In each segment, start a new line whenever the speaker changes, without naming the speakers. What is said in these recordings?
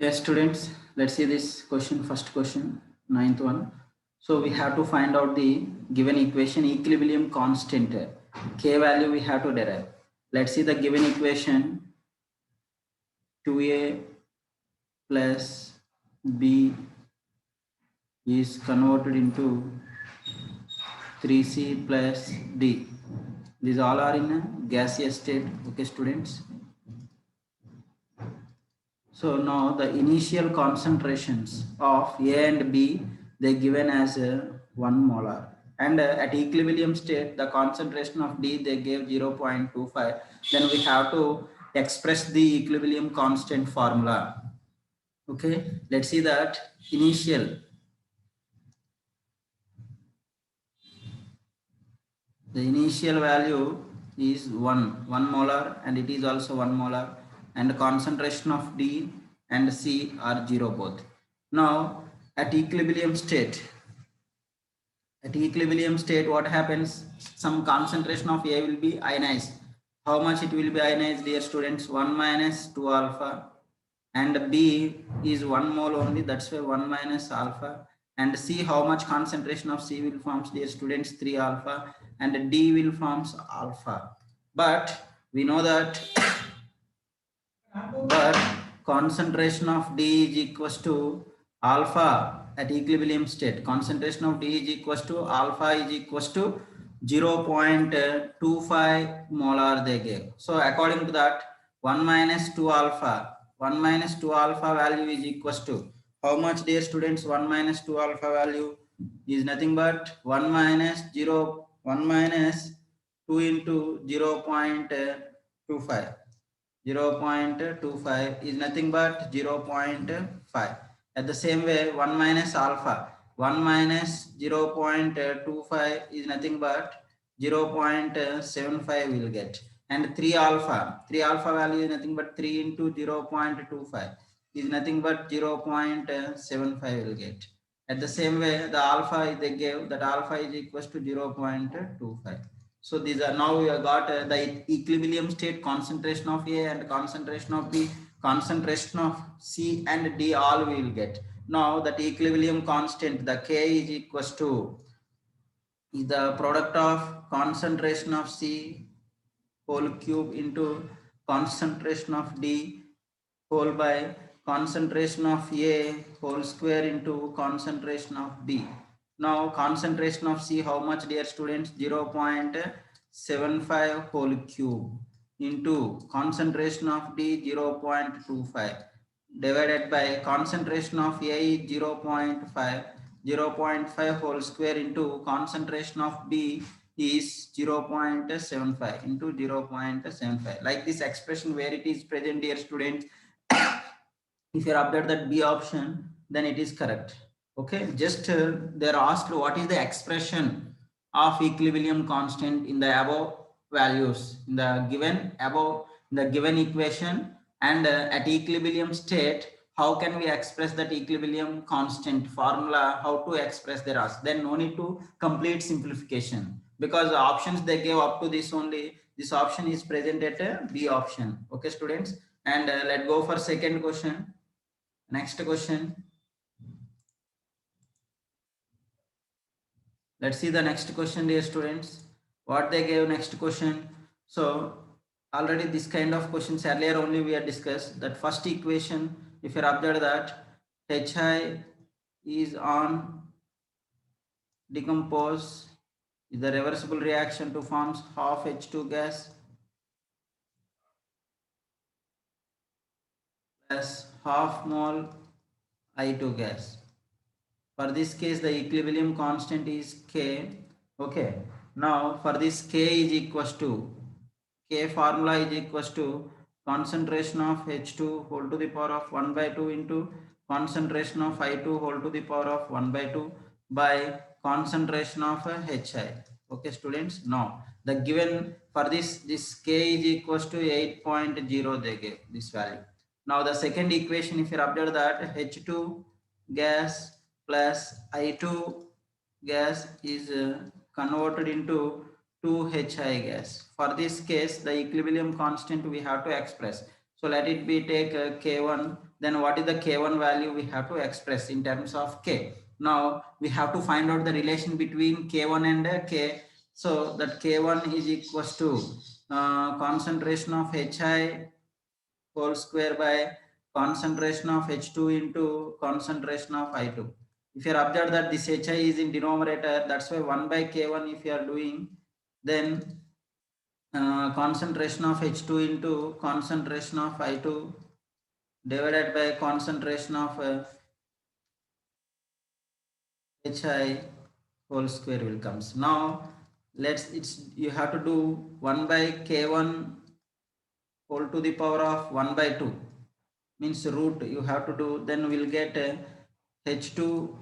Yes, students, let's see this question, first question, ninth one. So we have to find out the given equation equilibrium constant K value we have to derive. Let's see the given equation 2A plus B is converted into 3C plus D. These all are in a gaseous state, okay students. So now the initial concentrations of A and B they given as 1 molar, and at equilibrium state the concentration of D they gave 0.25. Then we have to express the equilibrium constant formula. Okay, let's see that initial value is 1 molar, and it is also 1 molar, and the concentration of D and C are 0 both. Now at equilibrium state, what happens? Some concentration of A will be ionized. How much it will be ionized, dear students? 1 minus 2 alpha, and B is 1 mole only, that's why 1 minus alpha. And C, how much concentration of C will forms, dear students? 3 alpha, and D will forms alpha. But we know that but concentration of D is equals to alpha at equilibrium state. Concentration of D is equals to alpha is equals to 0.25 molar they gave. So according to that, 1 minus 2 alpha, value is equals to how much, dear students? 1 minus 2 alpha value is nothing but 1 minus 2 into 0.25. 0.25 is nothing but 0.5. At the same way, 1 minus alpha, 1 minus 0.25 is nothing but 0.75 will get. And 3 alpha, value is nothing but 3 into 0.25 is nothing but 0.75 will get. At the same way, the alpha they gave, that alpha is equals to 0.25. So these are, now we have got the equilibrium state, concentration of A and concentration of B, concentration of C and D, all we will get. Now that equilibrium constant, the K is equals to is the product of concentration of C whole cube into concentration of D whole by concentration of A whole square into concentration of B. Now concentration of C, how much, dear students? 0.75 whole cube into concentration of D 0.25 divided by concentration of A is 0.5, 0.5 whole square into concentration of B is 0.75 into 0.75. Like this expression where it is present, dear students, if you update that B option, then it is correct. Okay, just they're asked what is the expression of equilibrium constant in the above values in the given equation, and at equilibrium state, how can we express that equilibrium constant formula? How to express, their ask? Then no need to complete simplification, because the options they gave up to this only. This option is present at a B option. Okay, students, and let's go for second question. Next question. Let's see the next question, dear students. What they gave next question. So already this kind of questions earlier only we had discussed. That first equation, if you observe that HI is on decompose, is the reversible reaction to forms half H2 gas plus half mole I2 gas. For this case, the equilibrium constant is K. Okay. Now, for this K is equals to, K formula is equals to concentration of H2 whole to the power of 1 by 2 into concentration of I2 whole to the power of 1 by 2 by concentration of HI. Okay, students. Now, the given for this K is equals to 8.0, they gave this value. Now, the second equation, if you update that, H2 gas plus I2 gas is converted into 2HI gas. For this case, the equilibrium constant we have to express. So let it be take K1. Then what is the K1 value we have to express in terms of K. Now we have to find out the relation between K1 and K. So that K1 is equals to concentration of HI whole square by concentration of H2 into concentration of I2. If you observe that this HI is in denominator, that's why 1 by K1 if you are doing, then concentration of H2 into concentration of I2 divided by concentration of HI whole square will comes. Now you have to do 1 by K1 whole to the power of 1 by 2 means root you have to do, then we'll get H2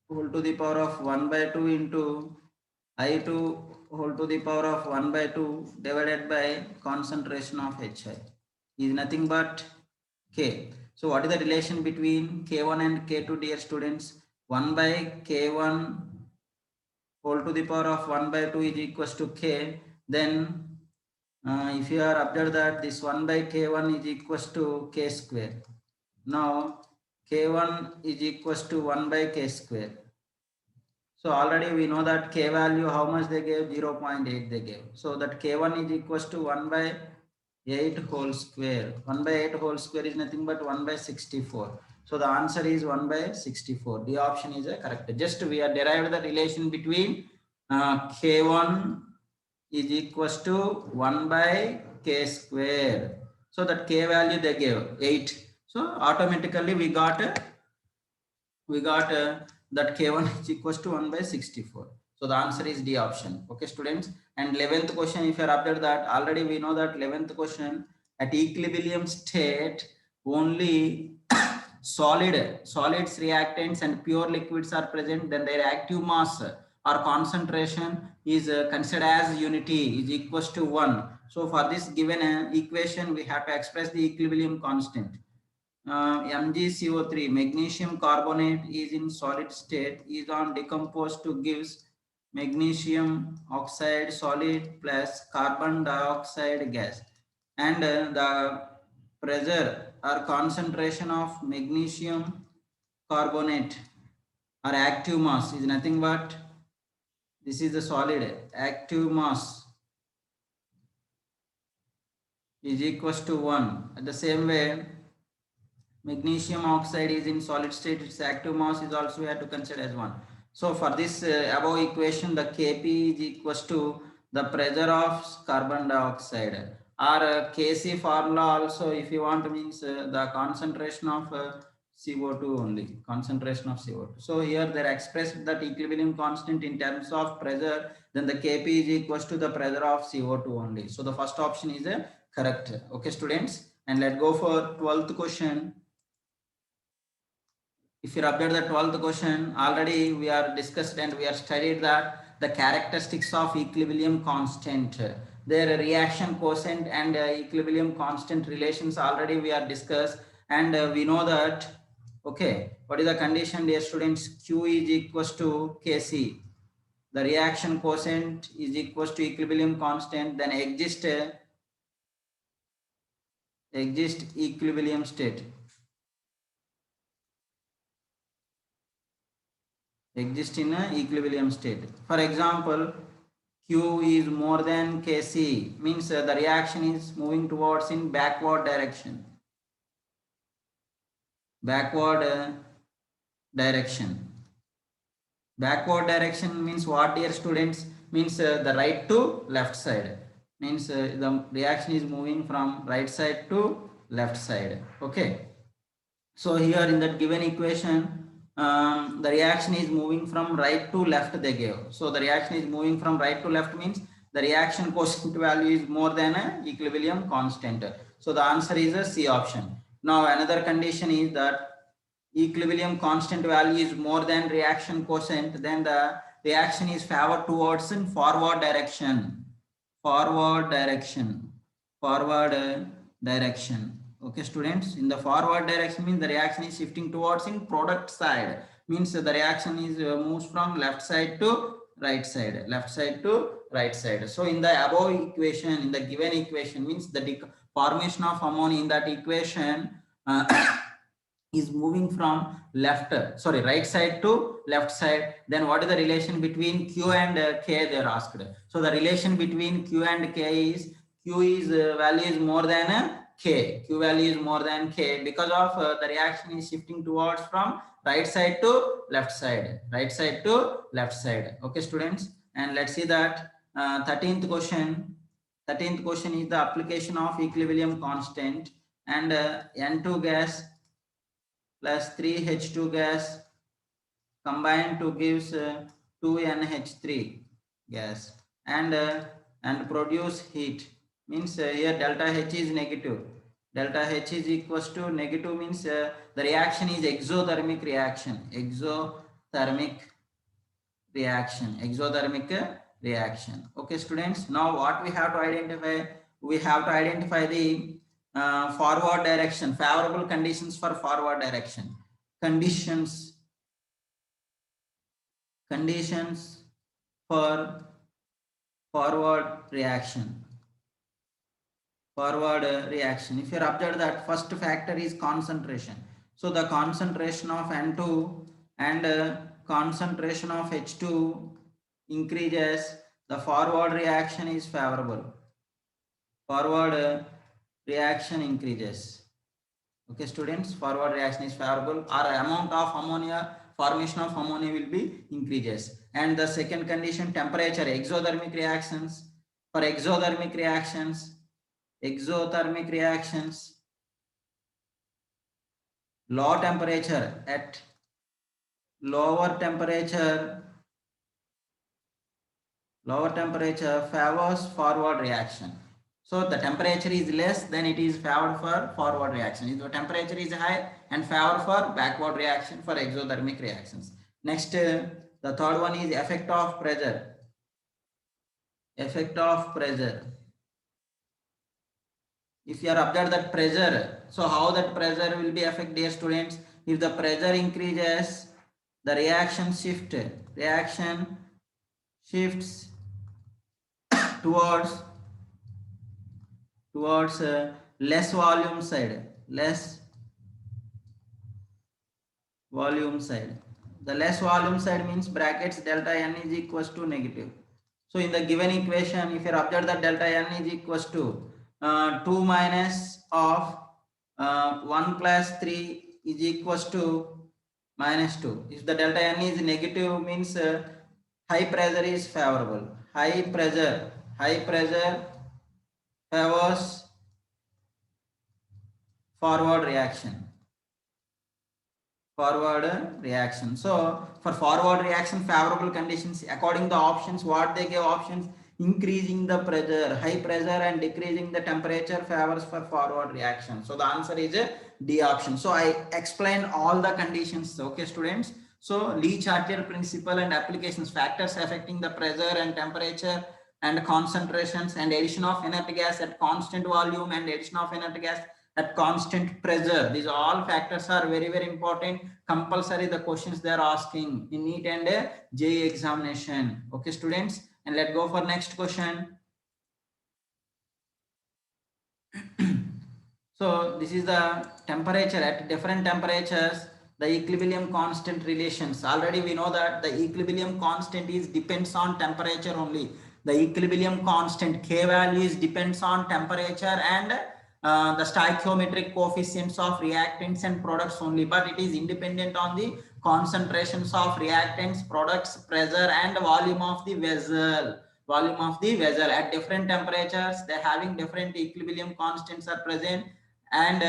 whole to the power of 1 by 2 into I2 whole to the power of 1 by 2 divided by concentration of HI is nothing but K. So what is the relation between K1 and K2, dear students? 1 by K1 whole to the power of 1 by 2 is equals to K. Then if you are observed that this 1 by K1 is equals to K square. Now K1 is equals to 1 by K square. So already we know that K value, how much they gave? 0.8 they gave. So that K1 is equals to 1 by 8 whole square. 1 by 8 whole square is nothing but 1 by 64. So the answer is 1 by 64. The option is correct. Just we are derived the relation between K1 is equals to 1 by K square. So that K value they gave 8. So automatically we got that K1 is equals to 1 by 64. So the answer is D option. Okay, students. And 11th question, if you are after that, already we know that 11th question, at equilibrium state, only solids, reactants and pure liquids are present, then their active mass or concentration is considered as unity is equals to 1. So for this given equation, we have to express the equilibrium constant. MgCO3, magnesium carbonate, is in solid state, is on decomposed to gives magnesium oxide solid plus carbon dioxide gas, and the pressure or concentration of magnesium carbonate or active mass is nothing but, this is the solid, active mass is equals to 1. At the same way, magnesium oxide is in solid state, its active mass is also we have to consider as 1. So for this above equation, the Kp is equals to the pressure of carbon dioxide, or Kc formula also if you want means the concentration of CO2 only, concentration of CO2. So here they are expressed that equilibrium constant in terms of pressure, then the Kp is equals to the pressure of CO2 only. So the first option is correct. Okay, students, and let's go for 12th question. If you update the 12th question, already we are discussed and we are studied that the characteristics of equilibrium constant, their reaction quotient and equilibrium constant relations already we are discussed, and we know that, okay, what is the condition, dear students? Q is equals to Kc. The reaction quotient is equals to equilibrium constant, then exist equilibrium state. Exist in a equilibrium state. For example, Q is more than Kc, means the reaction is moving towards in backward direction. Backward direction. Backward direction means what, dear students? Means the right to left side. Means the reaction is moving from right side to left side. Okay. So here in that given equation, the reaction is moving from right to left they gave. So the reaction is moving from right to left means the reaction quotient value is more than an equilibrium constant. So the answer is a C option. Now another condition is that equilibrium constant value is more than reaction quotient, then the reaction is favored towards in forward direction. Forward direction. Okay, students, in the forward direction means the reaction is shifting towards in product side, means the reaction is moves from left side to right side, So in the above equation, in the given equation means the formation of ammonia in that equation is moving from right side to left side, then what is the relation between Q and K they are asked. So the relation between Q and K is Q is value is more than K. Q value is more than K because of the reaction is shifting towards from right side to left side, right side to left side. Okay, students, and let's see that 13th question. 13th question is the application of equilibrium constant and N2 gas plus 3H2 gas combined to gives 2NH3 gas and produce heat. Means here delta H is negative. Delta H is equals to negative means the reaction is exothermic reaction. Exothermic reaction. Okay, students. Now what we have to identify? We have to identify the forward direction, favorable conditions for forward direction. Conditions for forward reaction. If you observe that first factor is concentration, so the concentration of N2 and concentration of H2 increases, the forward reaction is favorable. Forward reaction increases. Okay, students, forward reaction is favorable, or amount of ammonia, formation of ammonia will be increases. And the second condition, temperature, exothermic reactions. For exothermic reactions, low temperature, at lower temperature favors forward reaction. So the temperature is less, then it is favored for forward reaction. If the temperature is high and favored for backward reaction for exothermic reactions. Next, the third one is effect of pressure. If you are observed that pressure, so how that pressure will be affected, dear students? If the pressure increases, the reaction shifts towards less volume side. The less volume side means brackets delta N is equals to negative. So in the given equation, if you observe that delta N is equals to 2 minus of 1 plus 3 is equals to minus 2. If the delta N is negative means high pressure is favorable. High pressure favors forward reaction. So for forward reaction, favorable conditions according to the options, what they give options, increasing the pressure, high pressure, and decreasing the temperature favors for forward reaction. So the answer is a D option. So I explained all the conditions. Okay, students. So Lee-Chartier principle and applications, factors affecting the pressure and temperature and concentrations, and addition of inert gas at constant volume and addition of inert gas at constant pressure. These all factors are very, very important. Compulsory the questions they are asking in NEET and JEE examination. Okay, students, and let's go for next question. So this is the temperature at different temperatures, the equilibrium constant relations. Already we know that the equilibrium constant is depends on temperature only. The equilibrium constant K value is depends on temperature and the stoichiometric coefficients of reactants and products only, but it is independent on the concentrations of reactants, products, pressure, and volume of the vessel. At different temperatures, they are having different equilibrium constants are present, and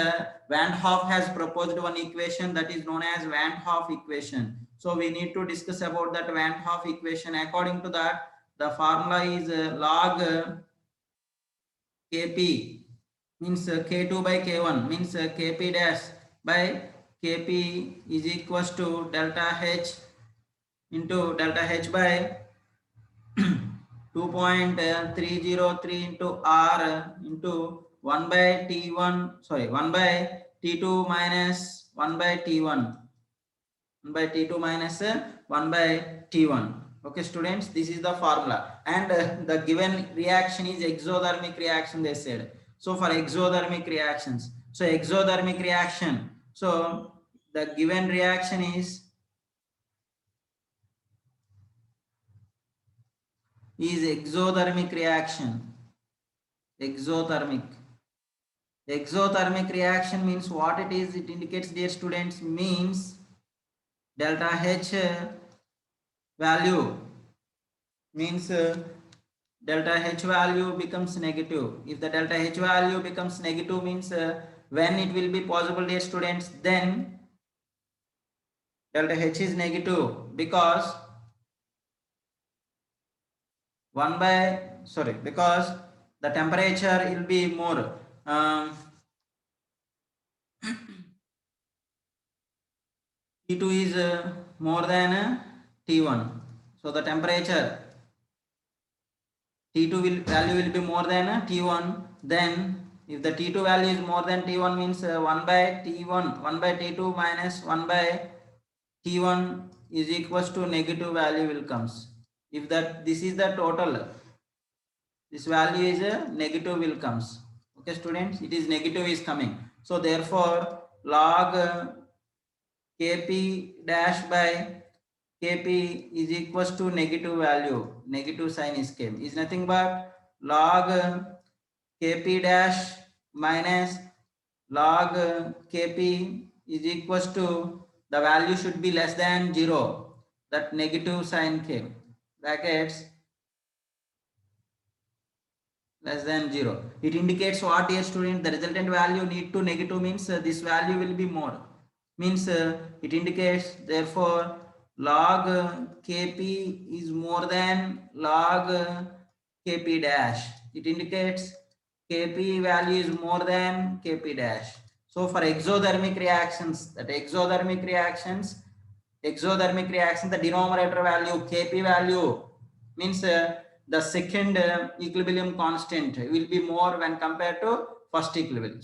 Van Hoff has proposed one equation that is known as Van Hoff equation. So we need to discuss about that Van Hoff equation. According to that, the formula is log Kp means K2 by K1 means Kp dash by Kp is equals to delta H into delta H by 2.303 into R into 1 by T2 minus 1 by T1. 1 by T2 minus 1 by T1. Okay, students, this is the formula, and the given reaction is exothermic reaction, they said. So for exothermic reactions, so exothermic reaction, so the given reaction is exothermic reaction. Exothermic reaction means what it is. It indicates, dear students, means delta H value means delta H value becomes negative. If the delta H value becomes negative means when it will be possible, dear students, then delta H is negative because because the temperature will be more. T2 is more than T1. So the temperature T2 value will be more than T1. Then if the T2 value is more than T1 means 1 by T1, 1 by T2 minus 1 by T1 is equals to negative value will comes. If this is the total, this value is a negative will comes. Okay, students, it is negative is coming. So therefore log Kp dash by Kp is equals to negative value. Negative sign is came is nothing but log Kp dash minus log Kp is equals to the value should be less than 0. That negative sign came. Brackets less than 0. It indicates what, dear student? The resultant value need to negative means this value will be more. Means it indicates therefore log Kp is more than log Kp dash. It indicates Kp value is more than Kp dash. So for exothermic reactions, the denominator value Kp value means the second equilibrium constant will be more when compared to first equilibrium.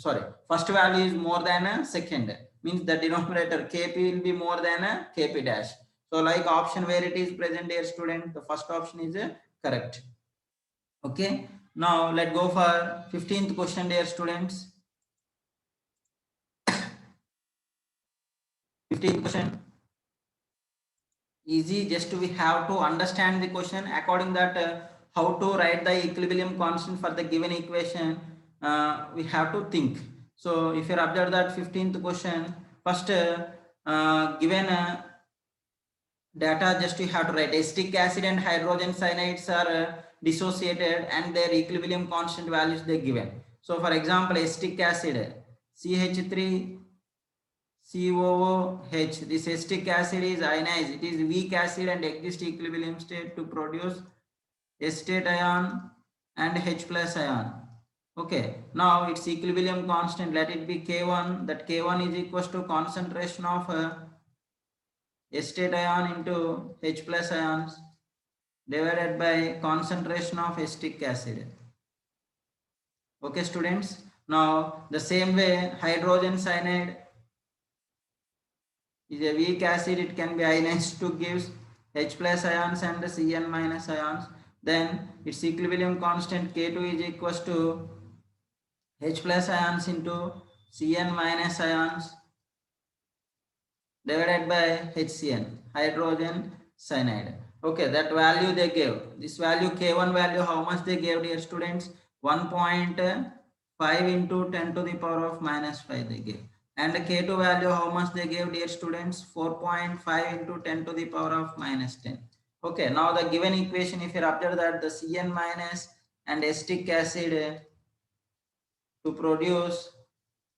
First value is more than second, means the denominator Kp will be more than Kp dash. So like option where it is present, dear student, the first option is correct. Okay, now let's go for 15th question, dear students. 15th question. Easy, just we have to understand the question according that how to write the equilibrium constant for the given equation. We have to think. So if you observe that 15th question, first given data, just you have to write acetic acid and hydrogen cyanides are dissociated and their equilibrium constant values they given. So for example, acetic acid CH3 COOH, this acetic acid is ionized. It is weak acid and exists equilibrium state to produce acetate ion and H plus ion. Okay, now its equilibrium constant, let it be K1. That K1 is equals to concentration of acetate ion into H plus ions divided by concentration of acetic acid. Okay, students. Now the same way hydrogen cyanide is a weak acid, it can be ionized to give H plus ions and Cn minus ions. Then its equilibrium constant K2 is equals to H plus ions into Cn minus ions divided by HCN, hydrogen cyanide. Okay, that value they gave. This value K1 value, how much they gave, dear students? 1.5 into 10 to the power of minus 5 they gave. And the K2 value, how much they gave, dear students? 4.5 into 10 to the power of minus 10. Okay, now the given equation, if you observe that the Cn minus and acetic acid to produce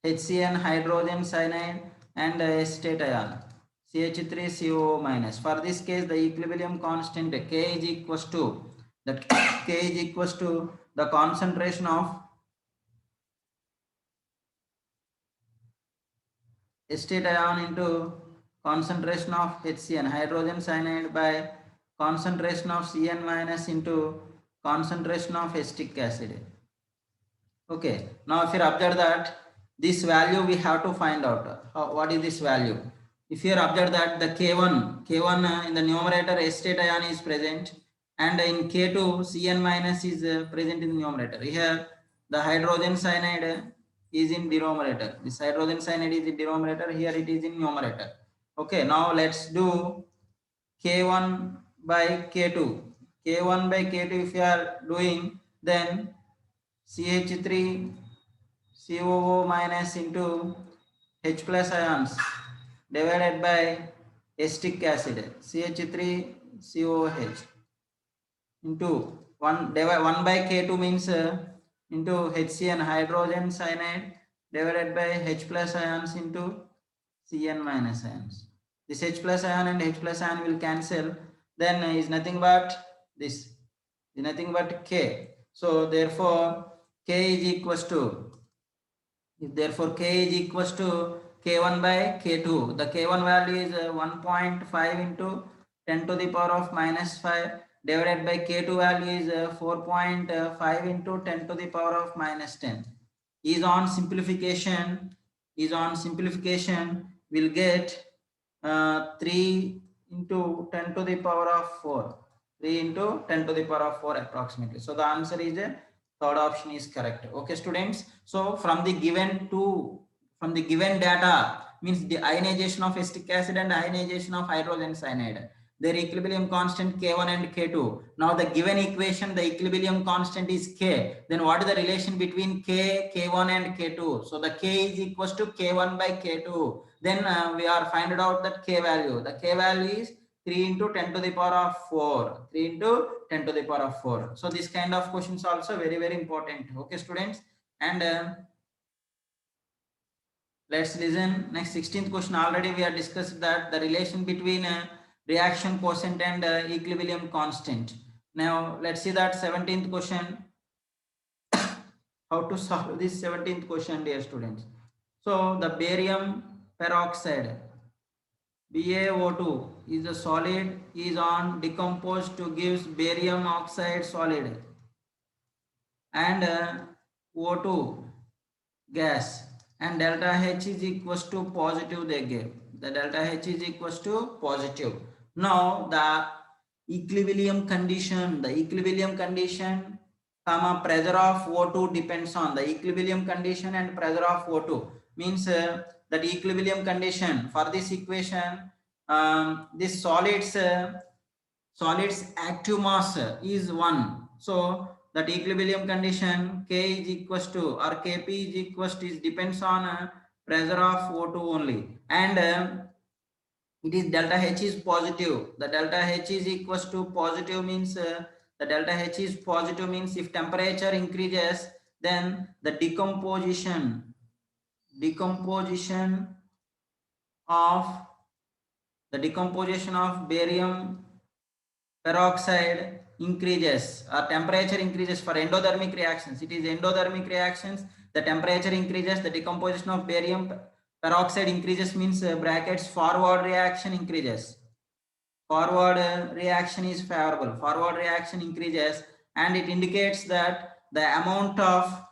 HCN, hydrogen cyanide and acetate ion, CH3COO minus. For this case, the equilibrium constant K is equals to the concentration of acetate ion into concentration of HCN, hydrogen cyanide, by concentration of Cn minus into concentration of acetic acid. Okay, now if you observe that this value we have to find out what is this value. If you observe that the K1 in the numerator acetate ion is present and in K2 Cn minus is present in the numerator. Here The hydrogen cyanide is in denominator. This hydrogen cyanide is in denominator. Here it is in numerator. Okay, now let's do K1 by K2. K1 by K2 if you are doing, then CH3 COO minus into H plus ions divided by acetic acid CH3 COH into 1 by K2 means into HCN hydrogen cyanide divided by H plus ions into Cn minus ions. This H plus ion and H plus ion will cancel, then is nothing but this is nothing but K. So therefore K is equals to, therefore K is equals to K1 by K2. The K1 value is 1.5 into 10 to the power of minus 5 divided by K2 value is 4.5 into 10 to the power of minus 10. Is on simplification, will get 3 into 10 to the power of 4. 3 into 10 to the power of 4 approximately. So the answer is third option is correct. Okay, students. So from the given data, means the ionization of acetic acid and ionization of hydrogen cyanide, their equilibrium constant K1 and K2. Now the given equation, the equilibrium constant is K. Then what is the relation between K1 and K2? So the K is equals to K1 by K2. Then we are find out that K value. The K value is 3 into 10 to the power of 4. 3 into 10 to the power of 4. So this kind of questions also very, very important. Okay, students. And let's listen. Next 16th question. Already we have discussed that the relation between reaction quotient and equilibrium constant. Now let's see that 17th question. How to solve this 17th question, dear students. So the barium peroxide BaO2 is a solid, is on decomposed to gives barium oxide solid and O2 gas, and delta H is equals to positive. They gave the delta H is equals to positive. Now the equilibrium condition, comma pressure of O2 depends on the equilibrium condition and pressure of O2, means that equilibrium condition for this equation, this solids active mass is 1. So that equilibrium condition K is equals to, or Kp is equals to, is depends on pressure of O2 only, and it is delta H is positive. The delta H is equals to positive means the delta H is positive means if temperature increases, then the decomposition of barium peroxide increases, or temperature increases for endothermic reactions. It is endothermic reactions. The temperature increases, the decomposition of barium peroxide increases, means brackets forward reaction increases. Forward reaction is favorable. Forward reaction increases, and it indicates that the amount of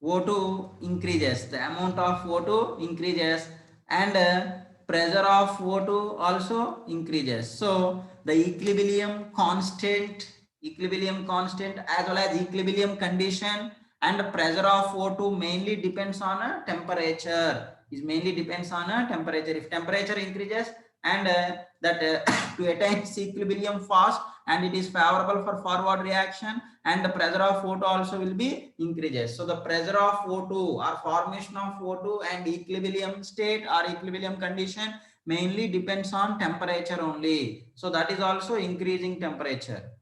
O2 increases. The amount of O2 increases, and pressure of O2 also increases. So the equilibrium constant as well as equilibrium condition and pressure of O2 mainly depends on a temperature. If temperature increases, and that to attain equilibrium fast, and it is favorable for forward reaction, and the pressure of O2 also will be increases. So the pressure of O2 or formation of O2 and equilibrium state or equilibrium condition mainly depends on temperature only. So that is also increasing temperature.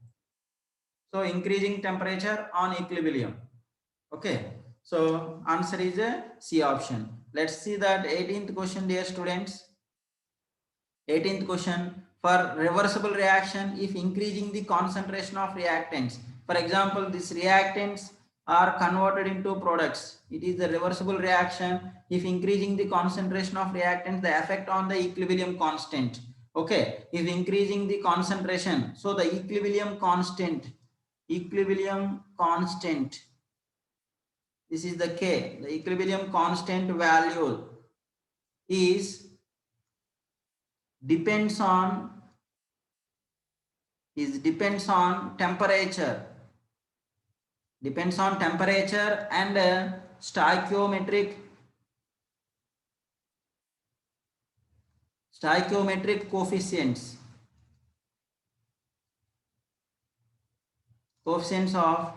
So increasing temperature on equilibrium. Okay. So answer is a C option. Let's see that 18th question, dear students. 18th question, for reversible reaction, if increasing the concentration of reactants, for example, these reactants are converted into products, it is a reversible reaction. If increasing the concentration of reactants, the effect on the equilibrium constant. Okay, if increasing the concentration, so the equilibrium constant, this is the K, the equilibrium constant value is depends on is depends on temperature, and stoichiometric coefficients of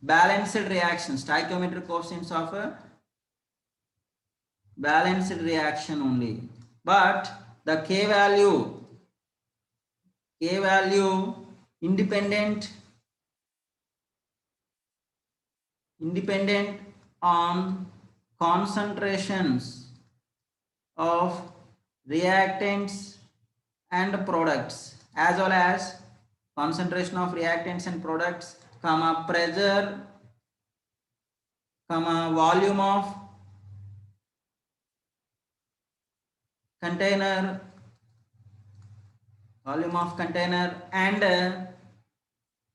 balanced reaction, stoichiometric coefficients of a balanced reaction only. But the k value independent on concentrations of reactants and products, as well as concentration of reactants and products, comma pressure, comma volume of container, and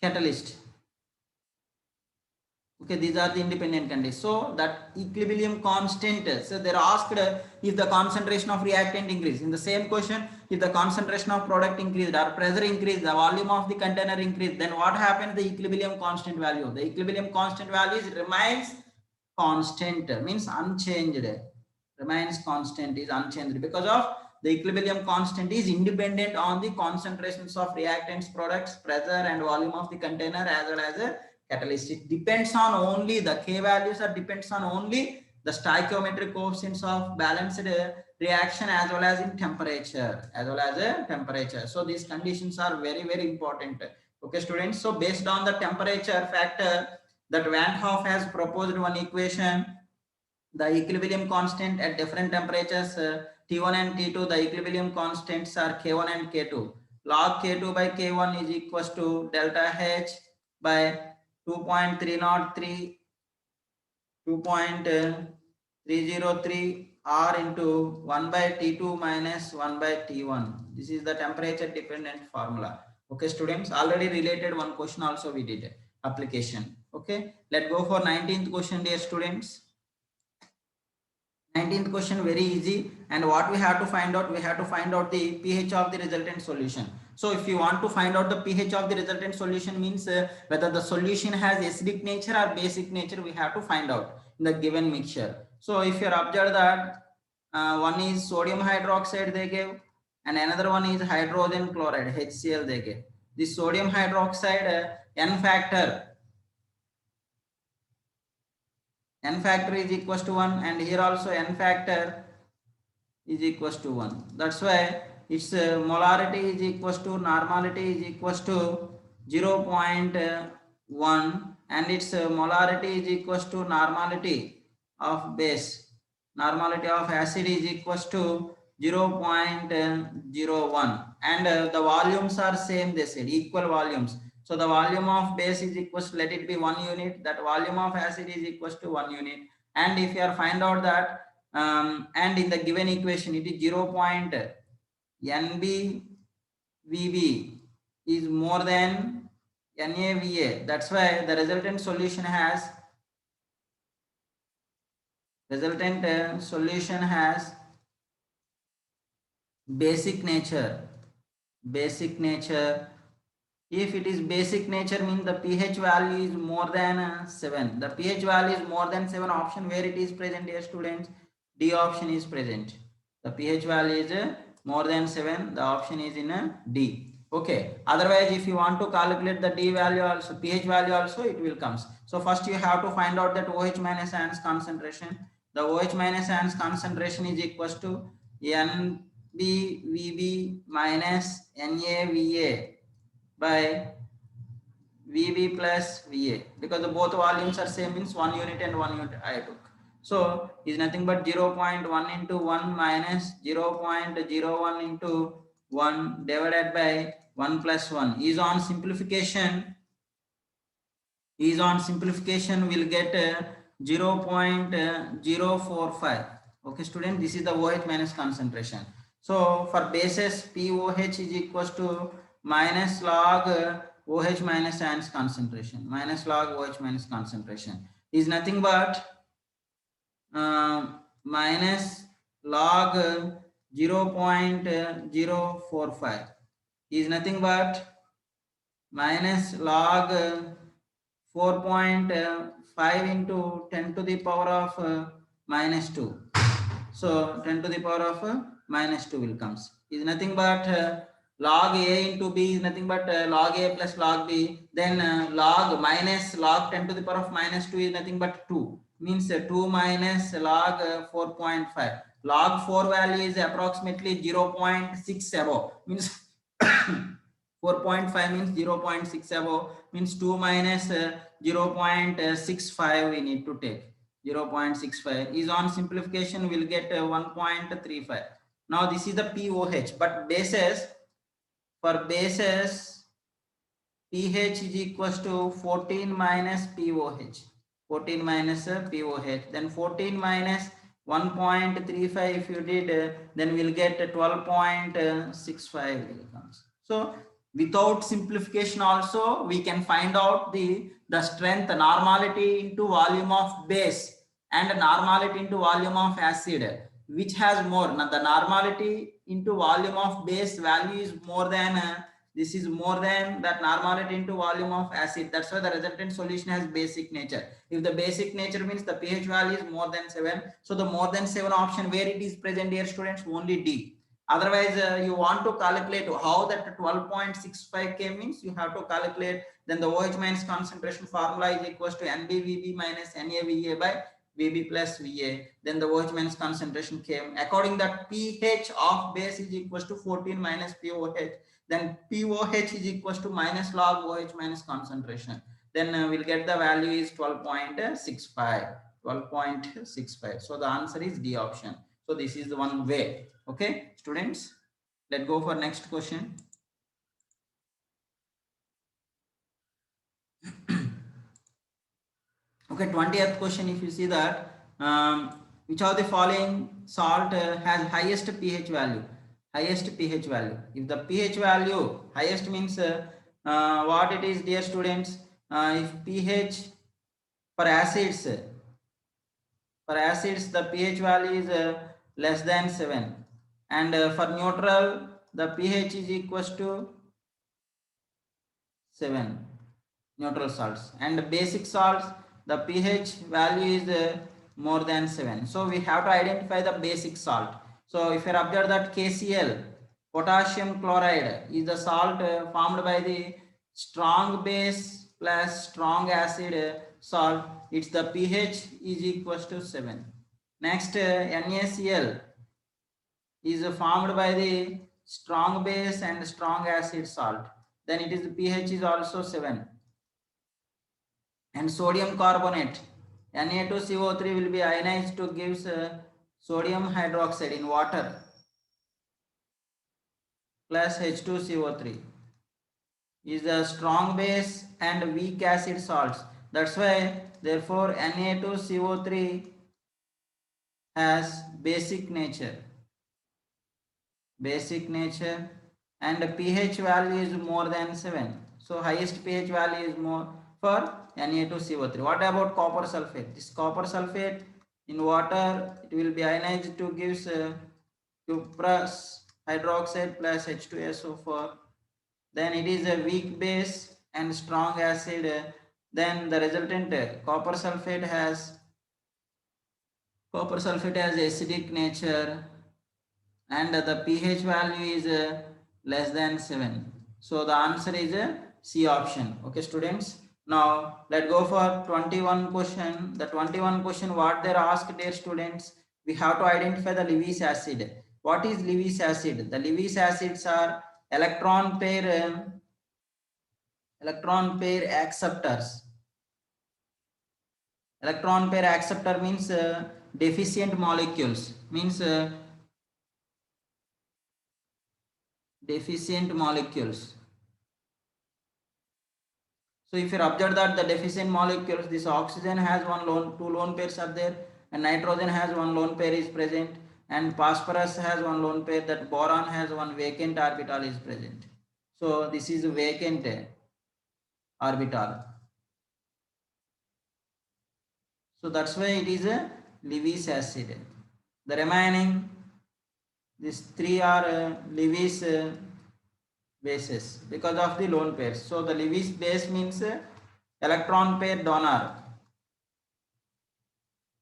catalyst. Okay, these are the independent conditions. So that equilibrium constant, so they're asked if the concentration of reactant increase. In the same question, if the concentration of product increased or pressure increased, the volume of the container increased, then what happens? The equilibrium constant value. The equilibrium constant value remains constant, means unchanged. Remains constant is unchanged because of the equilibrium constant is independent on the concentrations of reactants, products, pressure and volume of the container, as well as a catalyst. It depends on only the k values are depends on only the stoichiometric coefficients of balanced reaction, as well as in temperature, so these conditions are very, very important. Okay students, so based on the temperature factor, that Van Hoff has proposed one equation, the equilibrium constant at different temperatures T1 and T2, the equilibrium constants are K1 and K2. Log K2 by K1 is equals to delta H by 2.303 R into 1 by T2 minus 1 by T1. This is the temperature dependent formula. Okay students, already related one question also we did application. Okay, let's go for 19th question, dear students. 19th question very easy, and what we have to find out, we have to find out the pH of the resultant solution. So if you want to find out the pH of the resultant solution, means whether the solution has acidic nature or basic nature, we have to find out in the given mixture. So if you observe that one is sodium hydroxide they gave, and another one is hydrogen chloride HCl they gave. This sodium hydroxide N factor is equals to 1, and here also N factor is equals to 1. That's why its molarity is equals to normality is equals to 0.1, and its molarity is equals to normality of base. Normality of acid is equals to 0.01, and the volumes are same, they said equal volumes. So the volume of base is equals to, let it be 1 unit, that volume of acid is equals to 1 unit. And if you are find out that and in the given equation it is 0.NbVb is more than NaVa, that's why the resultant solution has basic nature. If it is basic nature, means the pH value is more than 7. The pH value is more than 7 option where it is present here students, D option is present. The pH value is more than 7, the option is in D. Okay, otherwise if you want to calculate the D value also, pH value also, it will comes. So first you have to find out that OH minus ions concentration. The OH minus ions concentration is equals to NbVb minus NaVa by Vb plus Va, because the both volumes are same, means 1 unit and 1 unit I took. So is nothing but 0.1 into 1 minus 0.01 into 1 divided by 1 plus 1 is on simplification. Will get 0.045. Okay student, this is the OH minus concentration. So for bases, POH is equals to minus log OH minus ions concentration. Minus log OH minus concentration is nothing but minus log 0.045 is nothing but minus log 4.5 into 10 to the power of minus 2. So 10 to the power of minus 2 will comes. Is nothing but log a into b is nothing but log a plus log b. Then log minus log 10 to the power of minus 2 is nothing but 2. Means 2 minus log 4.5. Log 4 value is approximately 0.6 above. Means 4.5 means 0.6 above. Means 2 minus 0.65 we need to take. 0.65 is on simplification, we'll get 1.35. Now this is the POH, but bases, for bases pH is equals to 14 minus POH. 14 minus POH. Then 14 minus 1.35 if you did, then we'll get 12.65 will comes. So without simplification also we can find out the strength, normality into volume of base and normality into volume of acid, which has more. Now the normality into volume of base value is more than this is more than that normality into volume of acid. That's why the resultant solution has basic nature. If the basic nature means the pH value is more than 7, so the more than 7 option, where it is present here students, only D. Otherwise you want to calculate how that 12.65 K means, you have to calculate. Then the OH minus concentration formula is equals to NBVB minus NaVA by VB plus VA. Then the OH minus concentration came according that pH of base is equals to 14 minus POH. Then POH is equals to minus log OH minus concentration. Then we'll get the value is 12.65. 12.65. So the answer is D option. So this is the one way. Okay, students, let's go for next question. Okay, 20th question. If you see that, which of the following salt has highest pH value? Highest pH value. If the pH value highest means what it is, dear students? If pH for acids, the pH value is less than 7, and for neutral the pH is equals to 7. Neutral salts, and basic salts the pH value is more than 7. So we have to identify the basic salt. So if you observe that KCl, potassium chloride, is the salt formed by the strong base plus strong acid salt. It's the pH is equals to 7. Next NaCl is formed by the strong base and strong acid salt. Then it is the pH is also 7. And sodium carbonate, Na2CO3 will be ionized to gives sodium hydroxide in water plus H2CO3 is a strong base and weak acid salts. That's why therefore Na2CO3 has basic nature, and pH value is more than 7. So highest pH value is more for Na2CO3. What about copper sulfate? This copper sulfate in water, it will be ionized to gives cuprous hydroxide plus H2SO4. Then it is a weak base and strong acid. Then the resultant copper sulfate has acidic nature, and the pH value is less than 7. So the answer is C option. Okay, students. Now let's go for 21 question. The 21 question, what they're asked, dear students, we have to identify the Lewis acid. What is Lewis acid? The Lewis acids are electron pair acceptors. Electron pair acceptor means deficient molecules. So if you observe that the deficient molecules, this oxygen has two lone pairs are there, and nitrogen has one lone pair is present, and phosphorus has one lone pair, that boron has one vacant orbital is present. So this is a vacant orbital. So that's why it is a Lewis acid. The remaining, these three are Lewis bases because of the lone pairs. So the Lewis base means electron pair donor.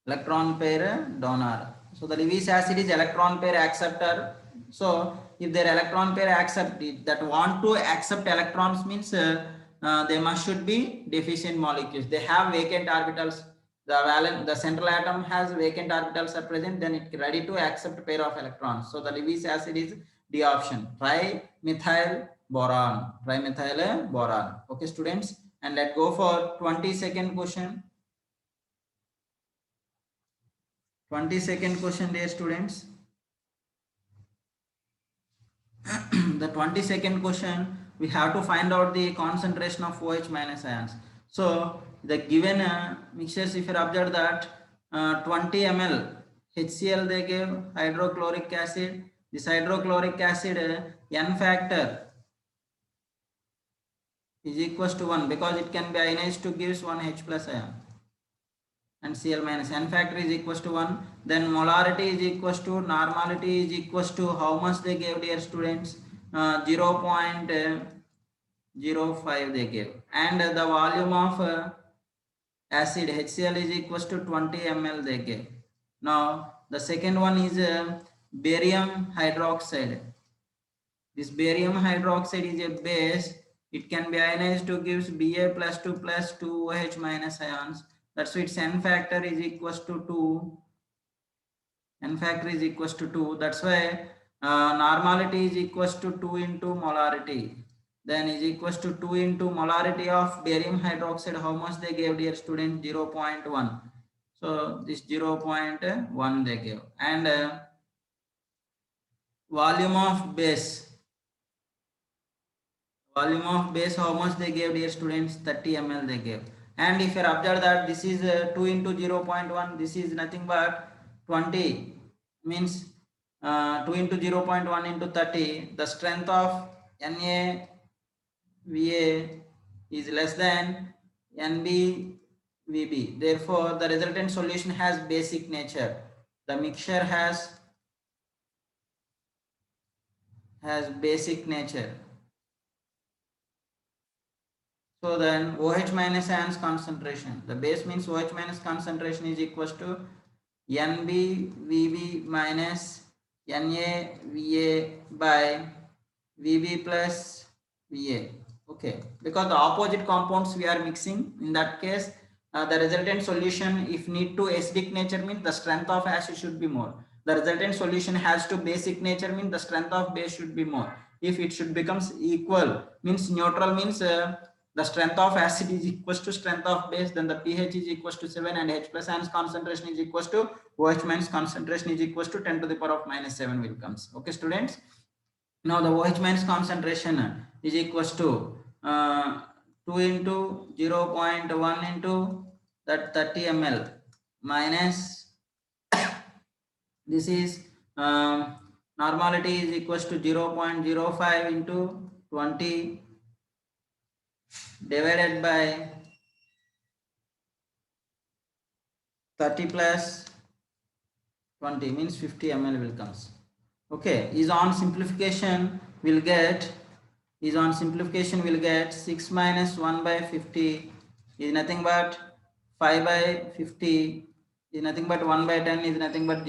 Electron pair donor. So the Lewis acid is electron pair acceptor. So if their electron pair accept that want to accept electrons means they must should be deficient molecules. They have vacant orbitals. The central atom has vacant orbitals are present, then it ready to accept pair of electrons. So the Lewis acid is D option. Trimethyl boron. Trimethyl boron. Okay, students, and let's go for 22nd question. 22nd question, dear students. The 22nd question, we have to find out the concentration of OH minus ions. So the given mixtures, if you observe that 20 ml HCl they gave hydrochloric acid. This hydrochloric acid N factor is equals to 1 because it can be ionized to gives 1 H plus ion. And Cl minus N factor is equals to 1. Then molarity is equals to, normality is equals to how much they gave, dear students? 0.05 they gave. And the volume of acid HCl is equals to 20 ml they gave. Now the second one is barium hydroxide. This barium hydroxide is a base. It can be ionized to gives Ba plus 2 OH minus ions. That's why its N factor is equals to 2. N factor is equals to 2. That's why normality is equals to 2 into molarity. Then is equals to 2 into molarity of barium hydroxide. How much they gave, dear students? 0.1. So this 0.1 they gave. And volume of base. Volume of base, how much they gave, dear students? 30 ml they gave. And if you observe that this is 2 into 0.1, this is nothing but 20, means 2 into 0.1 into 30, the strength of NaVa is less than NbVb. Therefore, the resultant solution has basic nature. The mixture has basic nature. So then OH minus ions concentration. The base means OH minus concentration is equals to NbVb minus NaVa by Vb plus Va. Okay, because the opposite compounds we are mixing, in that case the resultant solution, if need to acidic nature, means the strength of acid should be more. The resultant solution has to basic nature, means the strength of base should be more. If it should becomes equal, means neutral, means the strength of acid is equals to strength of base, then the pH is equals to 7 and H plus ions concentration is equals to OH minus concentration is equals to 10 to the power of minus 7 will comes. Okay, students. Now the OH minus concentration is equals to 2 into 0.1 into that 30 ml minus this is normality is equals to 0.05 into 20 divided by 30 plus 20 means 50 ml will comes. Okay, is on simplification will get 6 minus 1 by 50 is nothing but 5 by 50 is nothing but 1 by 10 is nothing but